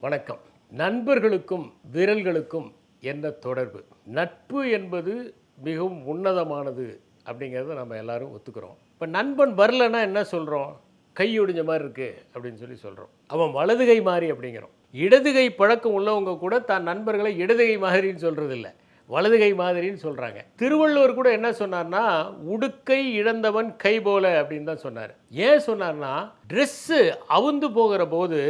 வணக்கம். நண்பர்களுக்கும் விரல்களுக்கும் என்ன தொடர்பு? நட்பு என்பது மிகவும் உன்னதமானது அப்படிங்கிறத நம்ம எல்லாரும் ஒத்துக்கிறோம். இப்போ நண்பன் வரலன்னா என்ன சொல்கிறோம்? கை ஒடிஞ்ச மாதிரி இருக்கு அப்படின்னு சொல்கிறோம். அவன் வலது கை மாதிரி அப்படிங்கிறோம். இடது கை பழக்கம் உள்ளவங்க கூட தான் நண்பர்களை இடது கை மாதிரின்னு சொல்கிறது இல்லை, வலது கை மாதிரின்னு சொல்கிறாங்க. திருவள்ளுவர் கூட என்ன சொன்னார்னா, உடுக்கை இழந்தவன் கை போல அப்படின்னு தான் சொன்னார். ஏன் சொன்னார்னா, ட்ரெஸ்ஸு அவுந்து போகிற போது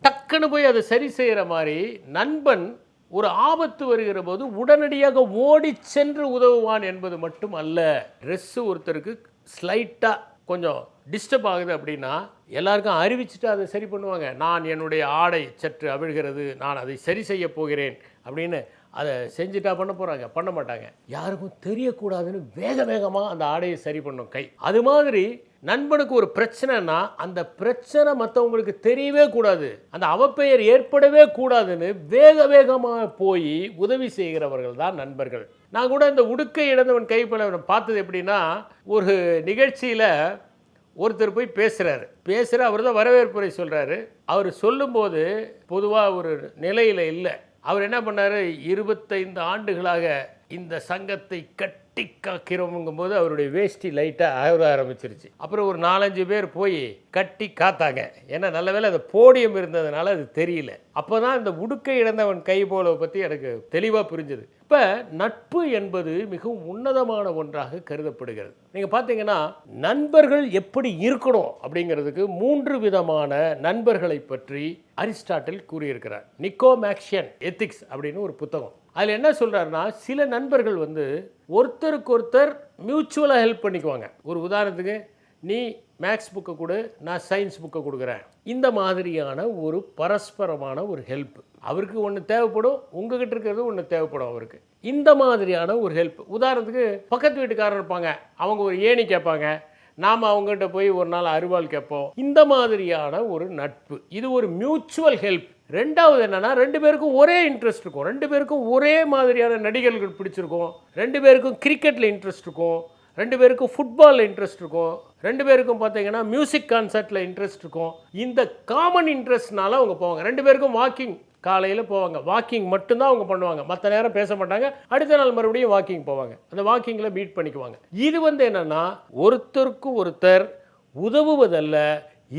டக்குன்னு போய் அதை சரி செய்கிற மாதிரி நண்பன் ஒரு ஆபத்து வருகிற போது உடனடியாக ஓடி சென்று உதவுவான் என்பது மட்டும் அல்ல. ட்ரெஸ்ஸு ஒருத்தருக்கு ஸ்லைட்டாக கொஞ்சம் டிஸ்டர்ப் ஆகுது அப்படின்னா எல்லாருக்கும் அறிவிச்சுட்டு அதை சரி பண்ணுவாங்க. நான் என்னுடைய ஆடை சற்று அவிழ்கிறது, நான் அதை சரி செய்ய போகிறேன் அப்படின்னு அதை செஞ்சுட்டா பண்ண போகிறாங்க, பண்ண மாட்டாங்க. யாருக்கும் தெரியக்கூடாதுன்னு வேக வேகமாக அந்த ஆடையை சரி பண்ணும் கை. அது மாதிரி நண்பனுக்கு ஒரு பிரச்சனைனா அந்த பிரச்சனை மற்றவங்களுக்கு தெரியவே கூடாது, அந்த அவப்பெயர் ஏற்படவே கூடாதுன்னு வேக வேகமாக போய் உதவி செய்கிறவர்கள் தான் நண்பர்கள். நான் கூட இந்த உடுக்கை இழந்தவன் கைப்பட பார்த்தது எப்படின்னா, ஒரு நிகழ்ச்சியில் ஒருத்தர் போய் பேசுகிற அவர் தான் வரவேற்புரை சொல்கிறாரு. அவர் சொல்லும்போது பொதுவாக ஒரு நிலையில் இல்லை. அவர் என்ன பண்ணார், 25 ஆண்டுகளாக இந்த சங்கத்தை கட்டி காக்கிறோங்கும் போது அவருடைய வேஷ்டி லைட்டாக ஆக ஆரம்பிச்சிருச்சு. அப்புறம் ஒரு 4-5 பேர் போய் கட்டி காத்தாங்க. ஏன்னா நல்ல வேளை அந்த போடியம் இருந்ததுனால அது தெரியல. அப்போ தான் இந்த உடுக்கை இழந்தவன் கை போல பற்றி எனக்கு தெளிவாக புரிஞ்சுது. இப்போ நட்பு என்பது மிகவும் உன்னதமான ஒன்றாக கருதப்படுகிறது. நீங்கள் பார்த்தீங்கன்னா நண்பர்கள் எப்படி இருக்கணும் அப்படிங்கிறதுக்கு 3 விதமான நண்பர்களை பற்றி அரிஸ்டாட்டில் கூறியிருக்கிறார். நிக்கோமேக்சியன் எத்திக்ஸ் அப்படின்னு ஒரு புத்தகம். அதில் என்ன சொல்கிறாருன்னா, சில நண்பர்கள் ஒருத்தருக்கு ஒருத்தர் மியூச்சுவலாக ஹெல்ப் பண்ணிக்குவாங்க. ஒரு உதாரணத்துக்கு, நீ மேக்ஸ் புக்கை கொடு, நான் சயின்ஸ் புக்கை கொடுக்குறேன். இந்த மாதிரியான ஒரு பரஸ்பரமான ஒரு ஹெல்ப். அவருக்கு ஒன்று தேவைப்படும், உங்ககிட்ட இருக்கிறது ஒன்று தேவைப்படும் அவருக்கு. இந்த மாதிரியான ஒரு ஹெல்ப். உதாரணத்துக்கு பக்கத்து வீட்டுக்காரர் இருப்பாங்க, அவங்க ஒரு ஏணி கேட்பாங்க, நாம் அவங்ககிட்ட போய் ஒரு நாள் அருவாள் கேட்போம். இந்த மாதிரியான ஒரு நட்பு, இது ஒரு மியூச்சுவல் ஹெல்ப். ரெண்டாவது என்னன்னா, 2 பேருக்கும் ஒரே இன்ட்ரெஸ்ட் இருக்கும், 2 பேருக்கும் ஒரே மாதிரியான நடிகர்கள் பிடிச்சிருக்கும், 2 பேருக்கும் கிரிக்கெட்டில் இன்ட்ரெஸ்ட் இருக்கும், 2 பேருக்கும் ஃபுட்பாலில் இன்ட்ரெஸ்ட் இருக்கும், 2 பேருக்கும் பார்த்தீங்கன்னா மியூசிக் கான்சர்ட்டில் இன்ட்ரெஸ்ட் இருக்கும். இந்த காமன் இன்ட்ரெஸ்ட்னால அவங்க போவாங்க. 2 பேருக்கும் வாக்கிங் காலையில் போவாங்க, வாக்கிங் மட்டும்தான் அவங்க பண்ணுவாங்க, மற்ற நேரம் பேச மாட்டாங்க. அடுத்த நாள் மறுபடியும் வாக்கிங் போவாங்க, அந்த வாக்கிங்கில் மீட் பண்ணிக்குவாங்க. இது என்னன்னா, ஒருத்தருக்கு ஒருத்தர் உதவுவதல்ல,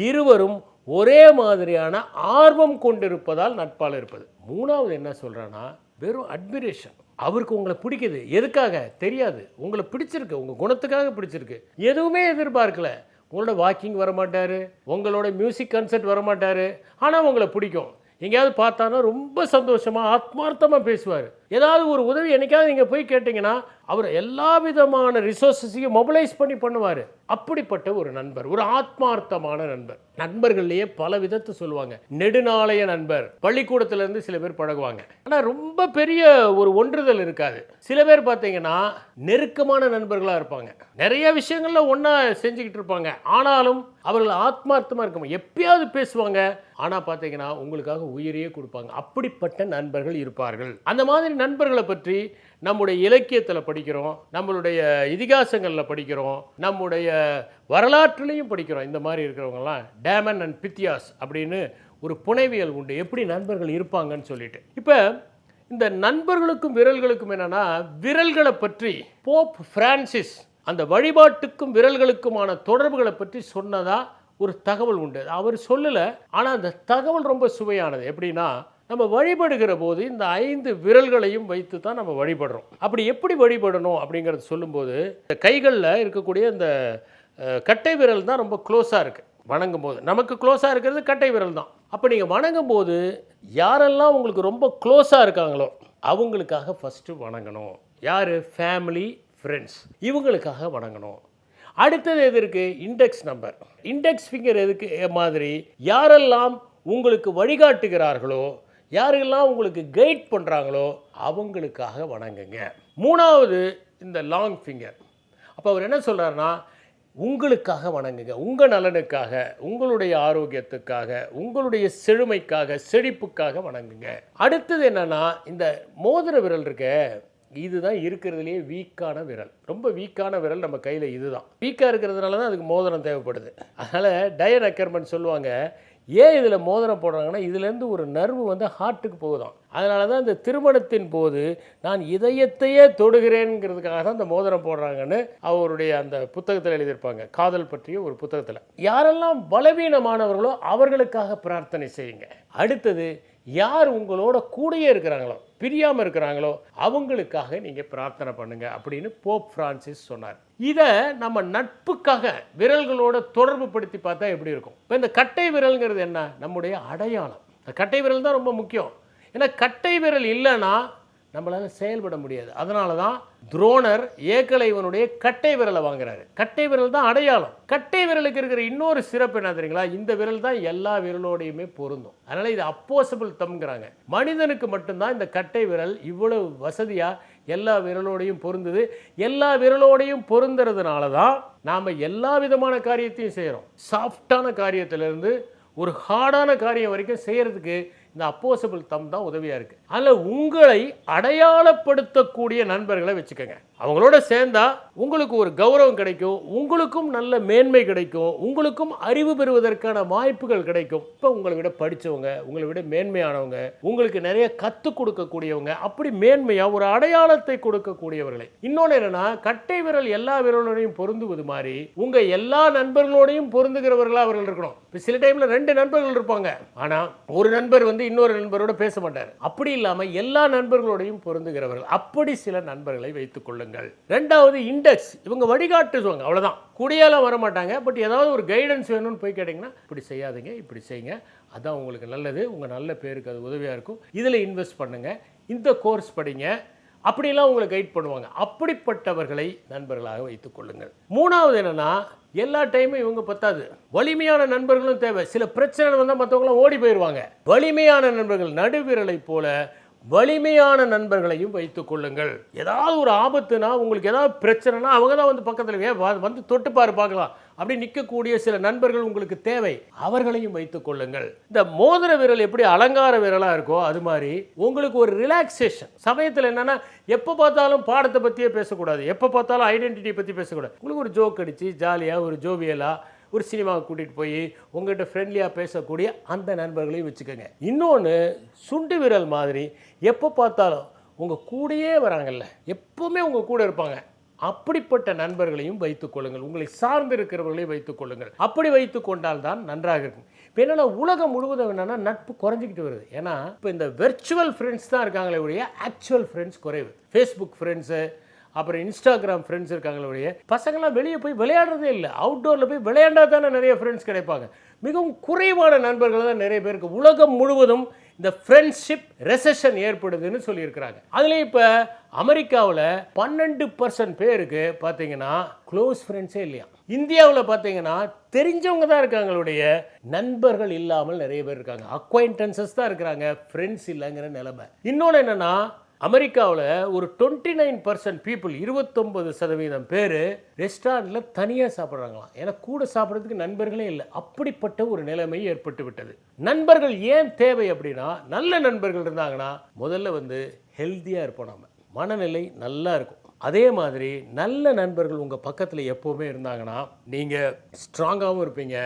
இருவரும் ஒரே மாதிரியான ஆர்வம் கொண்டிருப்பதால் நட்பால் இருப்பது. 3வது என்ன சொல்கிறேன்னா, வெறும் அட்மிரேஷன். அவருக்கு உங்களை பிடிக்குது, எதுக்காக தெரியாது, உங்களை பிடிச்சிருக்கு, உங்கள் குணத்துக்காக பிடிச்சிருக்கு, எதுவுமே எதிர்பார்க்கல. உங்களோட வாக்கிங் வரமாட்டார், உங்களோட மியூசிக் கன்சர்ட் வரமாட்டார், ஆனால் உங்களை பிடிக்கும். எங்கேயாவது பார்த்தானா ரொம்ப சந்தோஷமாக ஆத்மார்த்தமாக பேசுவார். ஏதாவது ஒரு உதவி என்னைக்காவது நீங்கள் போய் கேட்டிங்கன்னா அவர் எல்லா விதமான ரிசோர்ஸஸையும் மொபிலைஸ் பண்ணி பண்ணுவார். அப்படிப்பட்ட ஒரு நண்பர், ஒரு ஆத்மார்த்தமான நண்பர். நண்பர்கள்லேயே பல விதத்தை சொல்லுவாங்க. நெடுநாளைய நண்பர், பள்ளிக்கூடத்துலேருந்து சில பேர் பழகுவாங்க, ஆனால் ரொம்ப பெரிய ஒரு ஒன்றுதல் இருக்காது. சில பேர் பார்த்தீங்கன்னா நெருக்கமான நண்பர்களாக இருப்பாங்க, நிறைய விஷயங்களில் ஒன்றா செஞ்சுக்கிட்டு இருப்பாங்க, ஆனாலும் அவர்கள் ஆத்மார்த்தமாக இருக்க எப்பயாவது பேசுவாங்க, ஆனால் பார்த்தீங்கன்னா உங்களுக்காக உயிரையே கொடுப்பாங்க. அப்படிப்பட்ட நண்பர்கள் இருப்பார்கள். அந்த மாதிரி நண்பர்களை பற்றி நம்முடைய இலக்கியத்தில் படிக்கிறோம், நம்மளுடைய இதிகாசங்களில் படிக்கிறோம், நம்முடைய வரலாற்றுலையும் படிக்கிறோம். இந்த மாதிரி இருக்கிறவங்கலாம் டேமன் அண்ட் பித்தியாஸ் அப்படின்னு ஒரு புனைவியல் உண்டு, எப்படி நண்பர்கள் இருப்பாங்கன்னு சொல்லிட்டு. இப்போ இந்த நண்பர்களுக்கும் விரல்களுக்கும் என்னென்னா, விரல்களை பற்றி போப் பிரான்சிஸ் அந்த வழிபாட்டுக்கும் விரல்களுக்குமான தொடர்புகளை பற்றி சொன்னதா ஒரு தகவல் உண்டு. அவர் சொல்லலை, ஆனால் அந்த தகவல் ரொம்ப சுவையானது. எப்படின்னா, நம்ம வழிபடுகிற போது இந்த 5 விரல்களையும் வைத்து தான் நம்ம வழிபடுறோம். அப்படி எப்படி வழிபடணும் அப்படிங்கிறது சொல்லும்போது, இந்த கைகளில் இருக்கக்கூடிய இந்த கட்டை விரல் தான் ரொம்ப க்ளோஸாக இருக்குது. வணங்கும் போது நமக்கு க்ளோஸாக இருக்கிறது கட்டை விரல் தான். அப்போ நீங்கள் வணங்கும் போது யாரெல்லாம் உங்களுக்கு ரொம்ப க்ளோஸாக இருக்காங்களோ அவங்களுக்காக ஃபஸ்ட்டு வணங்கணும். யார்? ஃபேமிலி, ஃப்ரெண்ட்ஸ், இவங்களுக்காக வணங்கணும். அடுத்தது எது இருக்குது? இண்டெக்ஸ் நம்பர், இண்டெக்ஸ் ஃபிங்கர் எதுக்கு மாதிரி யாரெல்லாம் உங்களுக்கு வழிகாட்டுகிறார்களோ, யாரெல்லாம் உங்களுக்கு கைட் பண்ணுறாங்களோ அவங்களுக்காக வணங்குங்க. 3வது இந்த லாங் ஃபிங்கர். அப்போ அவர் என்ன சொல்கிறாருன்னா, உங்களுக்காக வணங்குங்க, உங்கள் நலனுக்காக, உங்களுடைய ஆரோக்கியத்துக்காக, உங்களுடைய செழுமைக்காக, செழிப்புக்காக வணங்குங்க. அடுத்தது என்னென்னா, இந்த மோதிர விரல் இருக்க, இதுதான் இருக்கிறதுலேயே வீக்கான விரல், ரொம்ப வீக்கான விரல் நம்ம கையில். இதுதான் வீக்காக இருக்கிறதுனால தான் அதுக்கு மோதிரம் தேவைப்படுது. அதனால் டயன் அக்கர்மன் சொல்லுவாங்க, ஏன் இதில் மோதிரம் போடுறாங்கன்னா இதுலேருந்து ஒரு நர்வு வந்து ஹார்ட்டுக்கு போகுதாம். அதனால தான் இந்த திருமணத்தின் போது நான் இதயத்தையே தொடுகிறேங்கிறதுக்காக தான் இந்த மோதிரம் போடுறாங்கன்னு அவருடைய அந்த புத்தகத்தில் எழுதியிருப்பாங்க, காதல் பற்றிய ஒரு புத்தகத்தில். யாரெல்லாம் பலவீனமானவர்களோ அவர்களுக்காக பிரார்த்தனை செய்யுங்க. அடுத்தது, யார் உங்களோட கூடயே இருக்கிறாங்களோ, பிரியாமல் இருக்கிறாங்களோ அவங்களுக்காக நீங்கள் பிரார்த்தனை பண்ணுங்க அப்படின்னு போப் பிரான்சிஸ் சொன்னார். இதை நம்ம நட்புக்காக விரல்களோட தொடர்பு படுத்தி பார்த்தா எப்படி இருக்கும்? இப்போ இந்த கட்டை விரல்ங்கிறது என்ன? நம்முடைய அடையாளம். இந்த கட்டை விரல் தான் ரொம்ப முக்கியம். ஏன்னா கட்டை விரல் இல்லைன்னா நம்மளால் செயல்பட முடியாது. அதனால தான் துரோணர் ஏகலைவனுடைய கட்டை விரலை வாங்குறாரு. கட்டை விரல் தான் அடையாளம். கட்டை விரலுக்கு இருக்கிற இன்னொரு சிறப்பு என்ன தெரியுங்களா? இந்த விரல் தான் எல்லா விரலோடையுமே பொருந்தும். அதனால் இது அப்போசபிள் தம்ங்கிறாங்க. மனிதனுக்கு மட்டும்தான் இந்த கட்டை விரல் இவ்வளவு வசதியாக எல்லா விரலோடையும் பொருந்துது. எல்லா விரலோடையும் பொருந்துறதுனால தான் நாம் எல்லா விதமான காரியத்தையும் செய்கிறோம். சாஃப்டான காரியத்திலேருந்து ஒரு ஹார்டான காரியம் வரைக்கும் செய்கிறதுக்கு இந்த அப்போசபிள் தம் தான் உதவியாக இருக்குது. அதில் உங்களை அடையாளப்படுத்தக்கூடிய நண்பர்களை வச்சுக்கோங்க. அவங்களோட சேர்ந்தா உங்களுக்கு ஒரு கௌரவம் கிடைக்கும், உங்களுக்கும் நல்ல மேன்மை கிடைக்கும், உங்களுக்கும் அறிவு பெறுவதற்கான வாய்ப்புகள் கிடைக்கும். இப்போ உங்களை விட படித்தவங்க, உங்களை விட மேன்மையானவங்க, உங்களுக்கு நிறைய கற்றுக் கொடுக்கக்கூடியவங்க, அப்படி மேன்மையாக ஒரு அடையாளத்தை கொடுக்கக்கூடியவர்களை. இன்னொன்று என்னென்னா, கட்டை விரல் எல்லா விரலோடையும் பொருந்துவது மாதிரி உங்கள் எல்லா நண்பர்களோடையும் பொருந்துகிறவர்களாக அவர்கள் இருக்கணும். இப்போ சில டைமில் 2 நண்பர்கள் இருப்பாங்க, ஆனால் ஒரு நண்பர் வந்து இன்னொரு நண்பரோட பேச மாட்டார். அப்படி இல்லாமல் எல்லா நண்பர்களோடையும் பொருந்துகிறவர்கள், அப்படி சில நண்பர்களை வைத்துக் கொள்ளுங்கள். ரெண்டாவது, இண்டெக்ஸ். இவங்க வழிகாட்டுவாங்க, அவ்வளோதான். கூடியெல்லாம் வர மாட்டாங்க. பட் ஏதாவது ஒரு கைடன்ஸ் வேணும்னு போய் கேட்டிங்கன்னா, இப்படி செய்யாதீங்க, இப்படி செய்யுங்க, அதான் உங்களுக்கு நல்லது, உங்கள் நல்ல பேருக்கு அது உதவியாக இருக்கும், இதில் இன்வெஸ்ட் பண்ணுங்கள், இந்த கோர்ஸ் படிங்க, அப்படிலாம் உங்களை கைட் பண்ணுவாங்க. அப்படிப்பட்டவர்களை நண்பர்களாக வைத்துக் கொள்ளுங்கள். மூணாவது என்னென்னா, எல்லா டைமும் இவங்க பத்தாது, வலிமையான நண்பர்களும் தேவை. சில பிரச்சனை வந்தால் மற்றவங்களாம் ஓடி போயிடுவாங்க. வலிமையான நண்பர்கள், நடுவிரலை போல வலிமையான நண்பர்களையும் வைத்துக் கொள்ளுங்கள். ஏதாவது ஒரு ஆபத்துனா, உங்களுக்கு ஏதாவது பிரச்சனைனா அவங்க தான் வந்து பக்கத்தில் வந்து தொட்டுப்பாரு பார்க்கலாம் அப்படி நிற்கக்கூடிய சில நண்பர்கள் உங்களுக்கு தேவை. அவர்களையும் வைத்துக் கொள்ளுங்கள். இந்த மோதிர விரல் எப்படி அலங்கார விரலாக இருக்கோ அது மாதிரி உங்களுக்கு ஒரு ரிலாக்ஸேஷன் சமயத்தில் என்னென்னா, எப்போ பார்த்தாலும் பாடத்தை பற்றியே பேசக்கூடாது, எப்போ பார்த்தாலும் ஐடென்டிட்டியை பற்றி பேசக்கூடாது. உங்களுக்கு ஒரு ஜோக் அடித்து ஜாலியாக ஒரு ஜோவியலாக ஒரு சினிமாவுக்கு கூட்டிகிட்டு போய் உங்கள்கிட்ட ஃப்ரெண்ட்லியாக பேசக்கூடிய அந்த நண்பர்களையும் வச்சுக்கோங்க. இன்னொன்று, சுண்டு விரல் மாதிரி எப்போ பார்த்தாலும் உங்கள் கூடயே வராங்கல்ல, எப்போவுமே உங்கள் கூட இருப்பாங்க, அப்படிப்பட்ட நண்பர்களையும் வைத்துக் கொள்ளுங்கள். உங்களை சார்ந்து இருக்கிறவர்களையும் வைத்துக் கொள்ளுங்கள். அப்படி வைத்து கொண்டால் தான் நன்றாக இருக்கும். இப்போ என்னென்னா, உலகம் முழுவதும் என்னென்னா நட்பு குறைஞ்சிக்கிட்டு வருது. ஏன்னா இப்போ இந்த வெர்ச்சுவல் ஃப்ரெண்ட்ஸ் தான் இருக்காங்களே ஒழிய ஆக்சுவல் ஃப்ரெண்ட்ஸ் குறைவு. ஃபேஸ்புக் ஃப்ரெண்ட்ஸு, அப்புறம் இன்ஸ்டாகிராம் ஃப்ரெண்ட்ஸ் இருக்காங்களே, பசங்களாம் வெளியே போய் விளையாடுறதே இல்லை. அவுட்டோரில் போய் விளையாண்டா தானே நிறைய ஃப்ரெண்ட்ஸ் கிடைப்பாங்க. மிகவும் குறைவான நண்பர்கள் தான் நிறைய பேருக்கு. உலகம் முழுவதும் இந்த ஃப்ரெண்ட்ஷிப் ரெசெஷன் ஏற்படுதுன்னு சொல்லியிருக்கிறாங்க. அதுலேயும் இப்போ அமெரிக்காவில் 12% பேருக்கு பார்த்தீங்கன்னா க்ளோஸ் ஃப்ரெண்ட்ஸே இல்லையா. இந்தியாவில் பார்த்தீங்கன்னா தெரிஞ்சவங்க தான் இருக்காங்களுடைய, நண்பர்கள் இல்லாமல் நிறைய பேர் இருக்காங்க. அக்வைண்டன்சஸ் தான் இருக்கிறாங்க, ஃப்ரெண்ட்ஸ் இல்லைங்கிற நிலைமை. இன்னொன்று என்னென்னா, அமெரிக்காவில் ஒரு 29% பீப்புள், 29% பேர் ரெஸ்டாரண்ட்டில் தனியாக சாப்பிட்றாங்களாம். ஏன்னா கூட சாப்பிட்றதுக்கு நண்பர்களே இல்லை. அப்படிப்பட்ட ஒரு நிலைமை ஏற்பட்டு விட்டது. நண்பர்கள் ஏன் தேவை அப்படின்னா, நல்ல நண்பர்கள் இருந்தாங்கன்னா முதல்ல வந்து ஹெல்த்தியாக இருப்போம், நம்ம மனநிலை நல்லா இருக்கும். அதே மாதிரி நல்ல நண்பர்கள் உங்கள் பக்கத்தில் எப்போவுமே இருந்தாங்கன்னா நீங்கள் ஸ்ட்ராங்காகவும் இருப்பீங்க,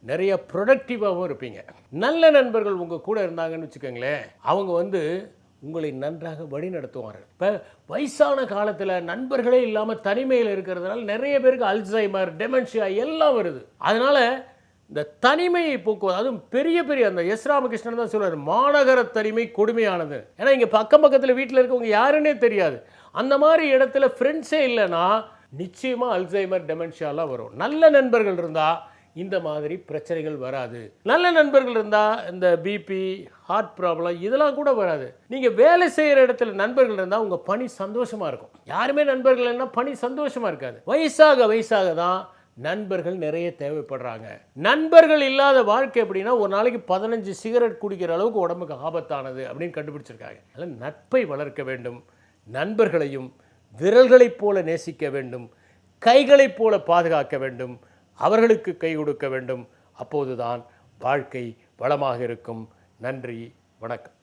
நிறைய ப்ரொடக்டிவாகவும் இருப்பீங்க. நல்ல நண்பர்கள் உங்கள் கூட இருந்தாங்கன்னு வச்சுக்கோங்களேன், அவங்க வந்து உங்களை நன்றாக வழி நடத்துவார்கள். இப்போ வயசான காலத்தில் நண்பர்களே இல்லாமல் தனிமையில் இருக்கிறதுனால நிறைய பேருக்கு அல்சைமர், டெமென்ஷியா எல்லாம் வருது. அதனால் இந்த தனிமையை போக்குவது, அதுவும் பெரிய பெரிய அந்த எஸ் ராமகிருஷ்ணன் தான் சொல்லுவார், மாநகர தனிமை கொடுமையானது. ஏன்னா இங்கே பக்கம் பக்கத்தில் வீட்டில் இருக்கவங்க யாருன்னே தெரியாது. அந்த மாதிரி இடத்துல ஃப்ரெண்ட்ஸே இல்லைன்னா நிச்சயமாக அல்சைமர், டெமென்ஷியாலாம் வரும். நல்ல நண்பர்கள் இருந்தால் இந்த மாதிரி பிரச்சனைகள் வராது. நல்ல நண்பர்கள் இருந்தால் இந்த பிபி, ஹார்ட் ப்ராப்ளம் இதெல்லாம் கூட வராது. நீங்கள் வேலை செய்கிற இடத்துல நண்பர்கள் இருந்தால் உங்கள் பணி சந்தோஷமாக இருக்கும். யாருமே நண்பர்கள் இல்லைன்னா பணி சந்தோஷமாக இருக்காது. வயசாக தான் நண்பர்கள் நிறைய தேவைப்படுறாங்க. நண்பர்கள் இல்லாத வாழ்க்கை எப்படின்னா, ஒரு நாளைக்கு 15 சிகரெட் குடிக்கிற அளவுக்கு உடம்புக்கு ஆபத்தானது அப்படின்னு கண்டுபிடிச்சிருக்காங்க. அதனால் நட்பை வளர்க்க வேண்டும். நண்பர்களையும் விரல்களைப் போல நேசிக்க வேண்டும், கைகளைப் போல பாதுகாக்க வேண்டும், அவர்களுக்கு கை கொடுக்க வேண்டும். அப்போதுதான் வாழ்க்கை வளமாக இருக்கும். நன்றி, வணக்கம்.